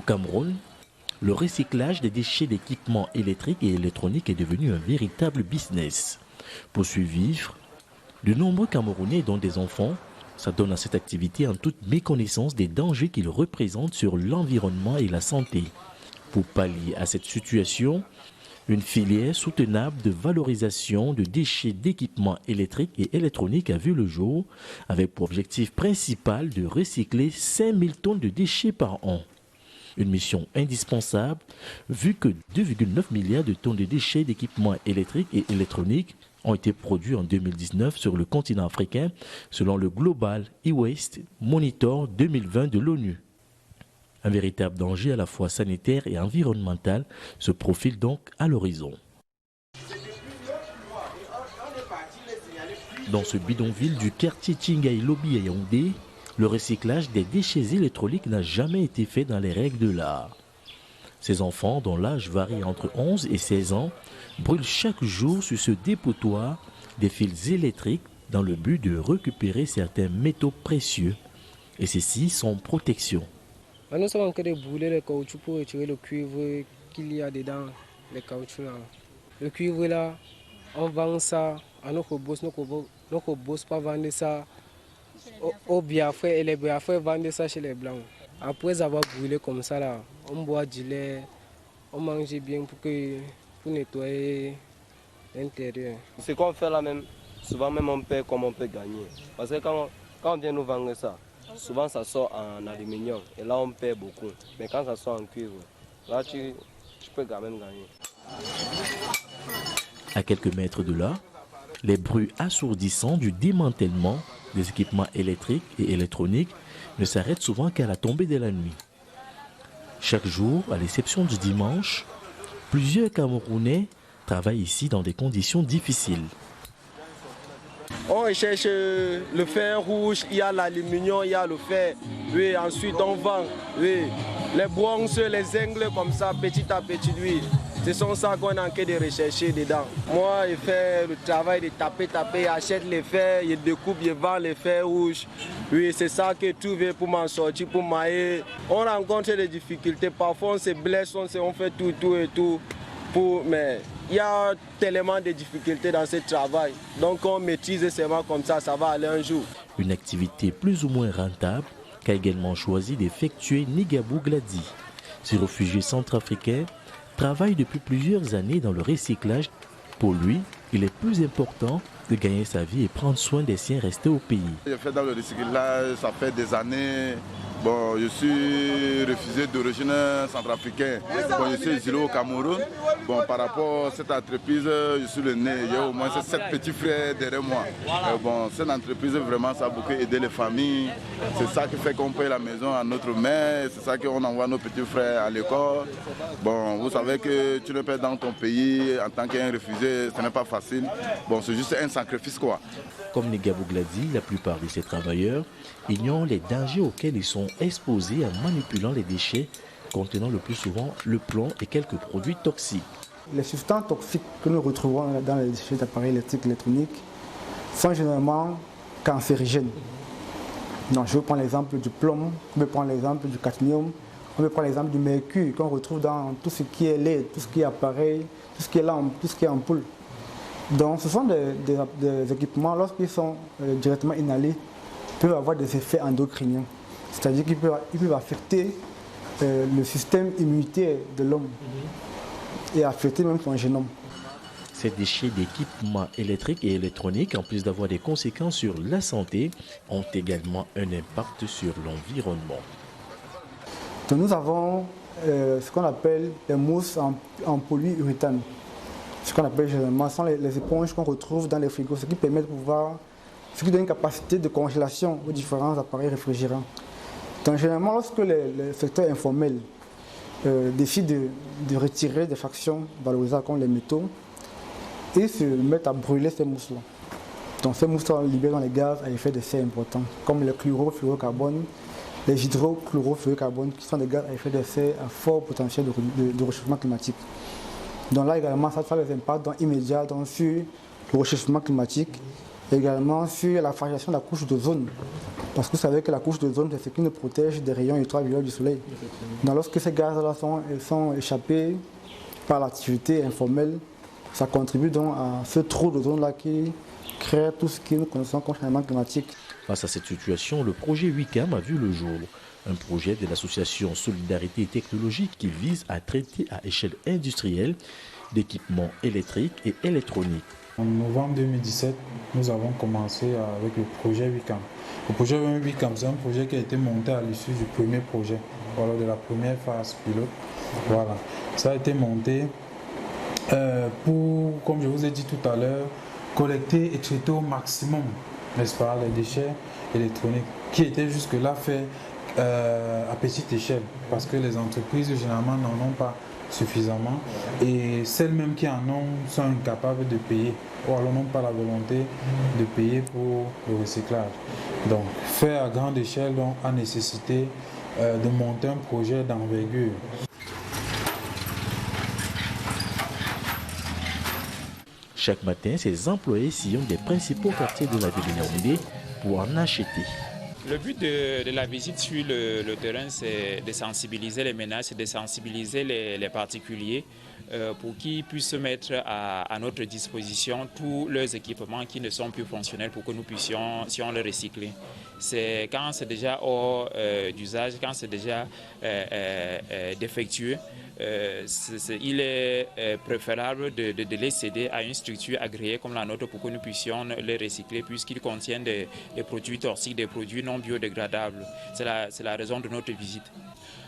Cameroun, le recyclage des déchets d'équipements électriques et électroniques est devenu un véritable business. Pour survivre, de nombreux Camerounais, dont des enfants, s'adonnent à cette activité en toute méconnaissance des dangers qu'ils représentent sur l'environnement et la santé. Pour pallier à cette situation, une filière soutenable de valorisation de déchets d'équipements électriques et électroniques a vu le jour, avec pour objectif principal de recycler 5000 tonnes de déchets par an. Une mission indispensable vu que 2,9 milliards de tonnes de déchets d'équipements électriques et électroniques ont été produits en 2019 sur le continent africain selon le Global E-Waste Monitor 2020 de l'ONU. Un véritable danger à la fois sanitaire et environnemental se profile donc à l'horizon. Dans ce bidonville du quartier Tchingaï Lobi à Yaoundé, le recyclage des déchets électroniques n'a jamais été fait dans les règles de l'art. Ces enfants, dont l'âge varie entre 11 et 16 ans, brûlent chaque jour sur ce dépotoir des fils électriques dans le but de récupérer certains métaux précieux, et ceci sans protection. Nous sommes en train de brûler le caoutchouc pour retirer le cuivre qu'il y a dedans, les caoutchoucs là. Le cuivre là, on vend ça à notre boss pas vendre ça aux Biafrais et les Biafrais vendent ça chez les Blancs. Après avoir brûlé comme ça là, on boit du lait, on mange bien pour nettoyer l'intérieur. Ce qu'on fait là même, souvent même on paie comme on peut gagner. Parce que quand on vient nous vendre ça, souvent ça sort en aluminium et là on paie beaucoup. Mais quand ça sort en cuivre, là tu peux quand même gagner. À quelques mètres de là, les bruits assourdissants du démantèlement des équipements électriques et électroniques ne s'arrêtent souvent qu'à la tombée de la nuit. Chaque jour, à l'exception du dimanche, plusieurs Camerounais travaillent ici dans des conditions difficiles. On recherche le fer rouge, il y a l'aluminium, il y a le fer. Oui, ensuite on vend les bronzes, les zincs comme ça, petit à petit. Oui. Ce sont ça qu'on est en train de rechercher dedans. Moi, je fais le travail de taper, j'achète les fers, je découpe, je vends les fers rouges. Oui, c'est ça que je trouve pour m'en sortir, pour m'aller. On rencontre des difficultés, parfois on se blesse, on fait tout. Mais il y a tellement de difficultés dans ce travail. Donc on maîtrise seulement comme ça va aller un jour. Une activité plus ou moins rentable qu'a également choisi d'effectuer Nigabou Gladi. Ce réfugié centrafricain travaille depuis plusieurs années dans le recyclage. Pour lui, il est plus important de gagner sa vie et prendre soin des siens restés au pays. Je fais dans le recyclage, ça fait des années. Bon, je suis refusé d'origine centrafricaine. Bon, je suis exilé au Cameroun. Bon, par rapport à cette entreprise, je suis le né. J'ai au moins 7 petits frères derrière moi. Bon, cette entreprise, vraiment, ça a beaucoup aidé les familles. C'est ça qui fait qu'on paye la maison à notre mère. C'est ça qu'on envoie nos petits frères à l'école. Bon, vous savez que tu ne peux pas dans ton pays en tant qu'un refusé, ce n'est pas facile. Bon, c'est juste un sacrifice, quoi. Comme Nigabou Gladi, la plupart de ces travailleurs ignorent les dangers auxquels ils sont exposés en manipulant les déchets contenant le plus souvent le plomb et quelques produits toxiques. Les substances toxiques que nous retrouvons dans les déchets d'appareils électriques et électroniques sont généralement cancérigènes. Donc, je vais prendre l'exemple du plomb, je vais prendre l'exemple du cadmium, on peut prendre l'exemple du mercure qu'on retrouve dans tout ce qui est LED, tout ce qui est appareil, tout ce qui est lampe, tout ce qui est ampoule. Donc ce sont des équipements, lorsqu'ils sont directement inhalés, peuvent avoir des effets endocriniens. C'est-à-dire qu'ils peuvent affecter le système immunitaire de l'homme et affecter même son génome. Ces déchets d'équipements électriques et électroniques, en plus d'avoir des conséquences sur la santé, ont également un impact sur l'environnement. Donc nous avons ce qu'on appelle les mousses en polyuréthane. Ce qu'on appelle généralement sont les éponges qu'on retrouve dans les frigos, ce qui permet de pouvoir, ce qui donne une capacité de congélation aux différents appareils réfrigérants. Donc généralement, lorsque les secteurs informels décident de retirer des fractions valorisables comme les métaux, ils se mettent à brûler ces mousses-là. Donc ces mousses-là libèrent dans les gaz à effet de serre important, comme le chlorofluorocarbone, les hydrochlorofluorocarbone, qui sont des gaz à effet de serre à fort potentiel de réchauffement climatique. Donc là également, ça a des impacts immédiats sur le réchauffement climatique, également sur la fragmentation de la couche d'ozone. Parce que vous savez que la couche d'ozone, c'est ce qui nous protège des rayons ultraviolets du soleil. Donc lorsque ces gaz-là sont échappés par l'activité informelle, ça contribue donc à ce trou d'ozone-là qui crée tout ce que nous connaissons comme changement climatique. Face à cette situation, le projet WICAM a vu le jour. Un projet de l'association Solidarité et Technologie qui vise à traiter à échelle industrielle d'équipements électriques et électroniques. En novembre 2017, nous avons commencé avec le projet WICAM. Le projet WICAM, c'est un projet qui a été monté à l'issue du premier projet, voilà, de la première phase pilote. Voilà. Ça a été monté pour, comme je vous ai dit tout à l'heure, collecter et traiter au maximum, n'est-ce pas, les déchets électroniques qui étaient jusque-là faits à petite échelle, parce que les entreprises généralement n'en ont pas suffisamment et celles mêmes qui en ont sont incapables de payer ou alors n'ont pas la volonté de payer pour le recyclage. Donc faire à grande échelle donc, a nécessité de monter un projet d'envergure. Chaque matin, ces employés sillonnent des principaux quartiers de la ville de Yaoundé pour en acheter. Le but de la visite sur le terrain, c'est de sensibiliser les ménages, c'est de sensibiliser les particuliers pour qu'ils puissent mettre à notre disposition tous leurs équipements qui ne sont plus fonctionnels pour que nous puissions les recycler. C'est quand c'est déjà hors d'usage, quand c'est déjà défectueux, il est préférable de les céder à une structure agréée comme la nôtre pour que nous puissions les recycler puisqu'ils contiennent des produits toxiques, des produits non biodégradables. C'est la raison de notre visite.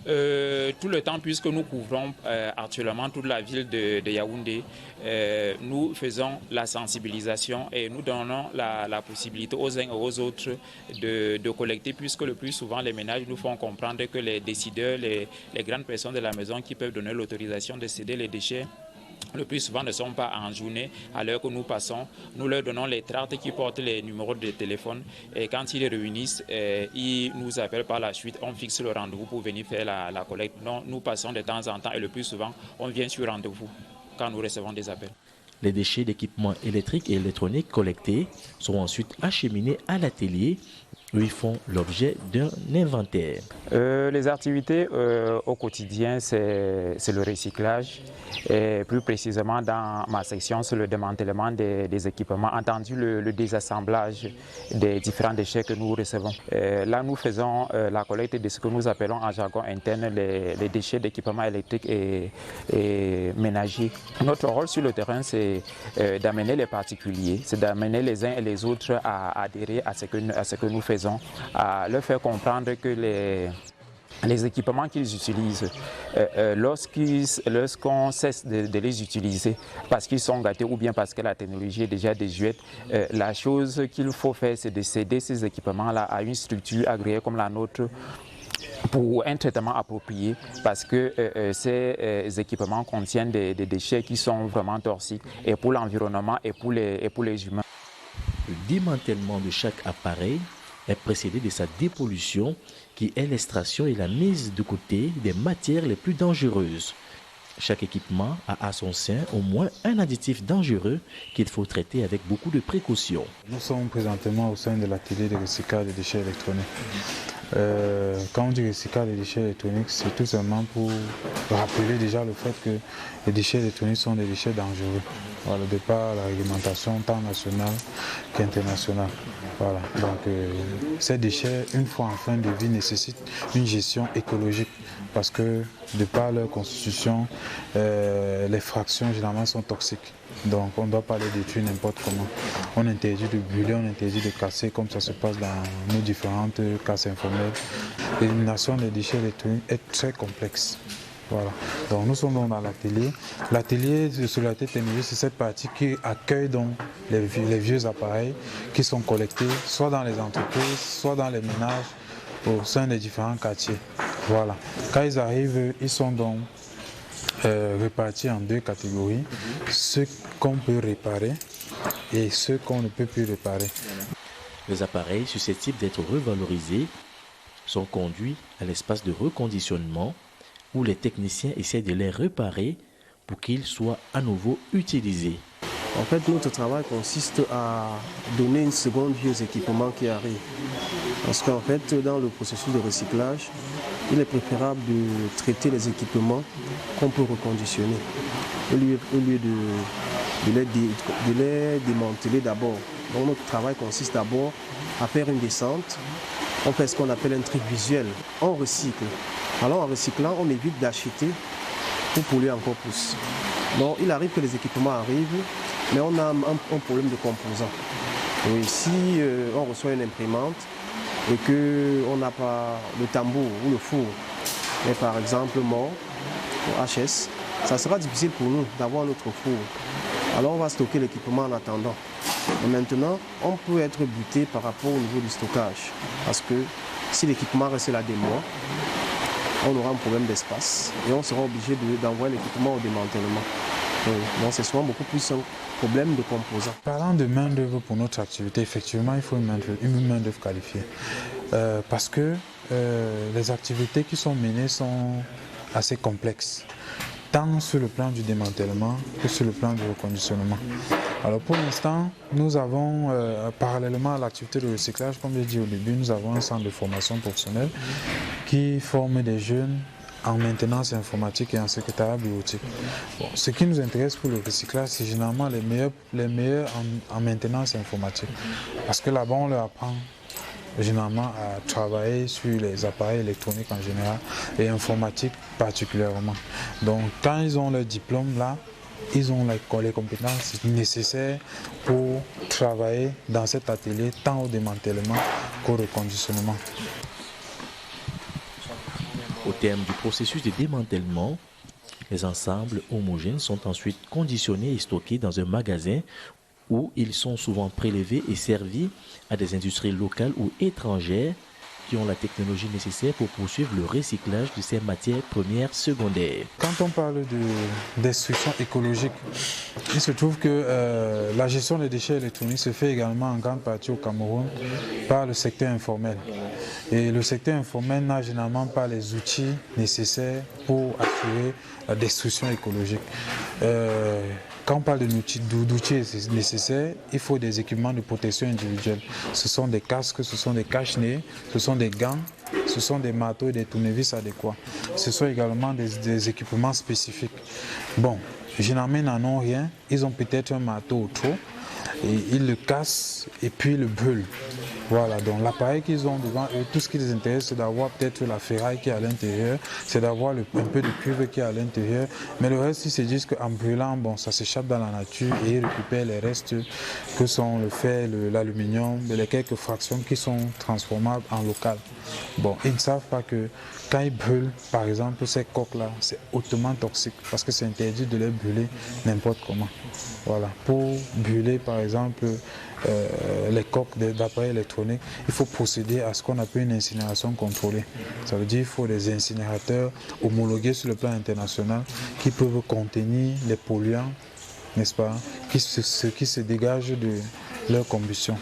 Tout le temps, puisque nous couvrons actuellement toute la ville de Yaoundé, nous faisons la sensibilisation et nous donnons la possibilité aux uns et aux autres de collecter, puisque le plus souvent les ménages nous font comprendre que les décideurs, les grandes personnes de la maison qui peuvent donner l'autorisation de céder les déchets, le plus souvent ne sont pas en journée. À l'heure que nous passons, nous leur donnons les tracts qui portent les numéros de téléphone et quand ils les réunissent, ils nous appellent par la suite. On fixe le rendez-vous pour venir faire la collecte. Donc, nous passons de temps en temps et le plus souvent, on vient sur rendez-vous quand nous recevons des appels. Les déchets d'équipements électriques et électroniques collectés sont ensuite acheminés à l'atelier où ils font l'objet d'un inventaire. Les activités au quotidien, c'est le recyclage et plus précisément dans ma section, c'est le démantèlement des équipements, entendu le désassemblage des différents déchets que nous recevons. Là, nous faisons la collecte de ce que nous appelons en jargon interne les déchets d'équipements électriques et ménagers. Notre rôle sur le terrain, c'est d'amener les particuliers, c'est d'amener les uns et les autres à adhérer à ce que nous faisons, à leur faire comprendre que les équipements qu'ils utilisent, lorsqu'on cesse de les utiliser parce qu'ils sont gâtés ou bien parce que la technologie est déjà désuète, la chose qu'il faut faire, c'est de céder ces équipements-là à une structure agréée comme la nôtre pour un traitement approprié, parce que ces équipements contiennent des déchets qui sont vraiment toxiques et pour l'environnement et pour les humains. Le démantèlement de chaque appareil est précédé de sa dépollution qui est l'extraction et la mise de côté des matières les plus dangereuses. Chaque équipement a à son sein au moins un additif dangereux qu'il faut traiter avec beaucoup de précautions. Nous sommes présentement au sein de l'atelier de recyclage des déchets électroniques. Quand on dit recyclage des déchets électroniques, c'est tout simplement pour rappeler déjà le fait que les déchets électroniques sont des déchets dangereux. Voilà, de par la réglementation tant nationale qu'internationale. Voilà. Donc ces déchets, une fois en fin de vie, nécessitent une gestion écologique parce que de par leur constitution, les fractions généralement sont toxiques. Donc on ne doit pas les détruire n'importe comment. On interdit de brûler, on interdit de casser comme ça se passe dans nos différentes casses informelles. L'élimination des déchets électroniques est très complexe. Voilà. Donc nous sommes dans l'atelier. L'atelier de Solidarité Technologie, c'est cette partie qui accueille donc les vieux appareils qui sont collectés soit dans les entreprises, soit dans les ménages au sein des différents quartiers. Voilà. Quand ils arrivent, ils sont donc répartis en deux catégories, ceux qu'on peut réparer et ceux qu'on ne peut plus réparer. Les appareils susceptibles d'être revalorisés sont conduits à l'espace de reconditionnement où les techniciens essaient de les réparer pour qu'ils soient à nouveau utilisés. En fait, notre travail consiste à donner une seconde vie aux équipements qui arrivent. Parce qu'en fait, dans le processus de recyclage, il est préférable de traiter les équipements qu'on peut reconditionner au lieu de les démanteler d'abord. Donc notre travail consiste d'abord à faire une descente. On fait ce qu'on appelle un tri visuel. On recycle. Alors en recyclant, on évite d'acheter pour polluer encore plus. Donc il arrive que les équipements arrivent, mais on a un problème de composants. Oui, si on reçoit une imprimante et qu'on n'a pas le tambour ou le four, mais par exemple mort, HS, ça sera difficile pour nous d'avoir notre four. Alors on va stocker l'équipement en attendant. Et maintenant, on peut être buté par rapport au niveau du stockage. Parce que si l'équipement reste là des mois, on aura un problème d'espace et on sera obligé d'envoyer l'équipement au démantèlement. Donc c'est souvent beaucoup plus un problème de composants. Parlant de main-d'œuvre pour notre activité, effectivement, il faut une main-d'œuvre qualifiée. Parce que les activités qui sont menées sont assez complexes, tant sur le plan du démantèlement que sur le plan du reconditionnement. Alors pour l'instant, nous avons, parallèlement à l'activité de recyclage, comme j'ai dit au début, nous avons un centre de formation professionnelle qui forme des jeunes en maintenance informatique et en secrétariat bureautique. Bon, ce qui nous intéresse pour le recyclage, c'est généralement les meilleurs en maintenance informatique. Parce que là-bas, on leur apprend généralement à travailler sur les appareils électroniques en général et informatique particulièrement. Donc quand ils ont leur diplôme là, ils ont les compétences nécessaires pour travailler dans cet atelier tant au démantèlement qu'au reconditionnement. Au terme du processus de démantèlement, les ensembles homogènes sont ensuite conditionnés et stockés dans un magasin où ils sont souvent prélevés et servis à des industries locales ou étrangères qui ont la technologie nécessaire pour poursuivre le recyclage de ces matières premières secondaires. Quand on parle de destruction écologique, il se trouve que la gestion des déchets électroniques se fait également en grande partie au Cameroun par le secteur informel. Et le secteur informel n'a généralement pas les outils nécessaires pour assurer la destruction écologique. Quand on parle d'outils nécessaires, il faut des équipements de protection individuelle. Ce sont des casques, ce sont des cache-nez, ce sont des gants, ce sont des marteaux et des tournevis adéquats. Ce sont également des équipements spécifiques. Bon, généralement, ils n'en ont rien. Ils ont peut-être un marteau au trop et ils le cassent et puis le brûlent. Voilà, donc l'appareil qu'ils ont devant eux, tout ce qui les intéresse, c'est d'avoir peut-être la ferraille qui est à l'intérieur, c'est d'avoir un peu de cuivre qui est à l'intérieur, mais le reste, ils se disent qu'en brûlant, bon, ça s'échappe dans la nature et ils récupèrent les restes que sont le fer, l'aluminium, les quelques fractions qui sont transformables en local. Bon, ils ne savent pas que quand ils brûlent, par exemple, ces coques-là, c'est hautement toxique parce que c'est interdit de les brûler n'importe comment. Voilà, pour brûler, par exemple, les coques d'appareils électroniques, il faut procéder à ce qu'on appelle une incinération contrôlée. Ça veut dire qu'il faut des incinérateurs homologués sur le plan international qui peuvent contenir les polluants, n'est-ce pas, qui se dégagent de leur combustion.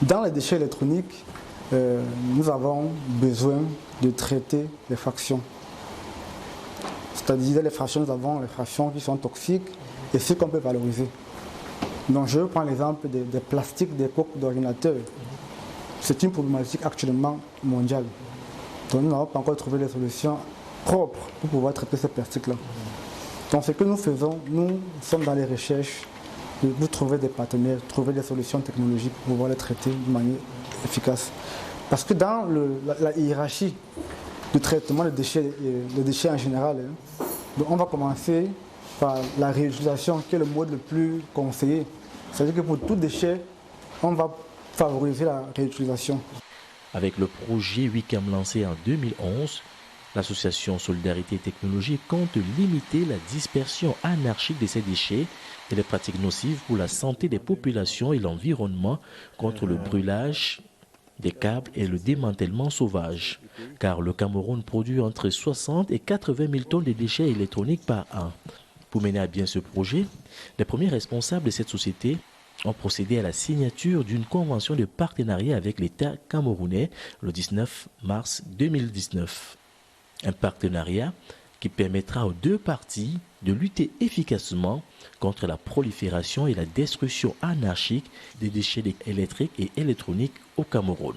Dans les déchets électroniques, nous avons besoin de traiter les fractions. C'est-à-dire les fractions, nous avons les fractions qui sont toxiques et ceux qu'on peut valoriser. Donc je prends l'exemple des plastiques des coques d'ordinateur. C'est une problématique actuellement mondiale. Donc nous n'avons pas encore trouvé les solutions propres pour pouvoir traiter ces plastiques-là. Donc ce que nous faisons, nous sommes dans les recherches de trouver des partenaires, trouver des solutions technologiques pour pouvoir les traiter de manière efficace. Parce que dans la hiérarchie du traitement des déchets en général, on va commencer par la réutilisation qui est le mode le plus conseillé. C'est-à-dire que pour tout déchet, on va favoriser la réutilisation. Avec le projet WICAM lancé en 2011, l'association Solidarité et Technologie compte limiter la dispersion anarchique de ces déchets et les pratiques nocives pour la santé des populations et l'environnement contre le brûlage des câbles et le démantèlement sauvage. Car le Cameroun produit entre 60 et 80 000 tonnes de déchets électroniques par an. Pour mener à bien ce projet, les premiers responsables de cette société ont procédé à la signature d'une convention de partenariat avec l'État camerounais le 19 mars 2019. Un partenariat qui permettra aux deux parties de lutter efficacement contre la prolifération et la destruction anarchique des déchets électriques et électroniques au Cameroun.